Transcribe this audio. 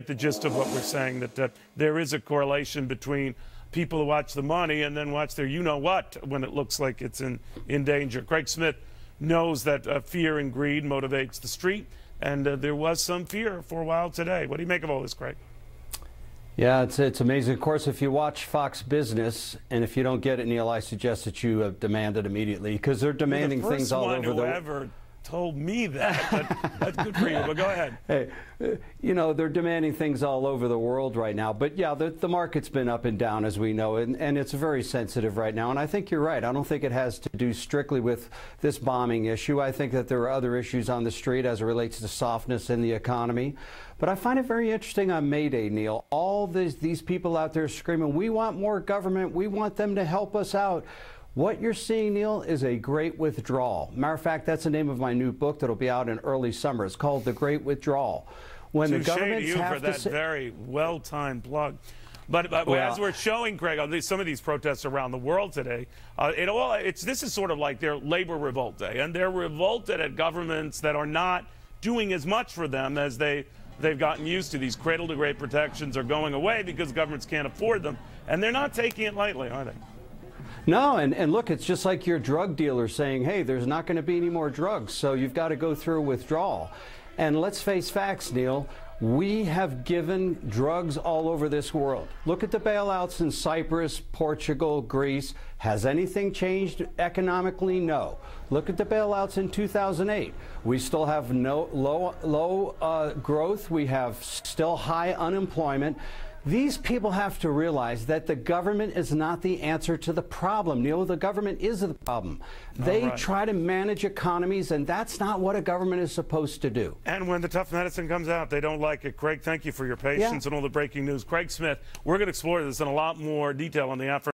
The gist of what we're saying, that there is a correlation between people who watch the money and then watch their you-know-what when it looks like it's in danger. Craig Smith knows that fear and greed motivates the street, and there was some fear for a while today. What do you make of all this, Craig? Yeah, it's amazing. Of course, if you watch Fox Business, and if you don't get it, Neil, I suggest that you demand it immediately, because they're demanding things all over the world. Told me that, but that's good for you. But go ahead. Hey, you know, they're demanding things all over the world right now. But yeah, the market's been up and down, as we know, and it's very sensitive right now. And I think you're right. I don't think it has to do strictly with this bombing issue. I think that there are other issues on the street as it relates to softness in the economy. But I find it very interesting on May Day, Neil. All these people out there screaming, we want more government. We want them to help us out. What you're seeing, Neil, is a great withdrawal. Matter of fact, that's the name of my new book that'll be out in early summer. It's called The Great Withdrawal. When the governments have for that very well-timed plug. But as we're showing, Craig, on some of these protests around the world today, this is sort of like their labor revolt day, and they're revolted at governments that are not doing as much for them as they've gotten used to. These cradle-to-grave protections are going away because governments can't afford them, and they're not taking it lightly, are they? No, and look, it's just like your drug dealer saying, hey, there's not going to be any more drugs, so you've got to go through a withdrawal. And let's face facts, Neil. We have given drugs all over this world. Look at the bailouts in Cyprus, Portugal, Greece. Has anything changed economically? No. Look at the bailouts in 2008. We still have low growth. We have still high unemployment. These people have to realize that the government is not the answer to the problem. Neil, the government is the problem. They try to manage economies, and that's not what a government is supposed to do. And when the tough medicine comes out, they don't like it. Craig, thank you for your patience and all the breaking news. Craig Smith, we're going to explore this in a lot more detail on the afternoon.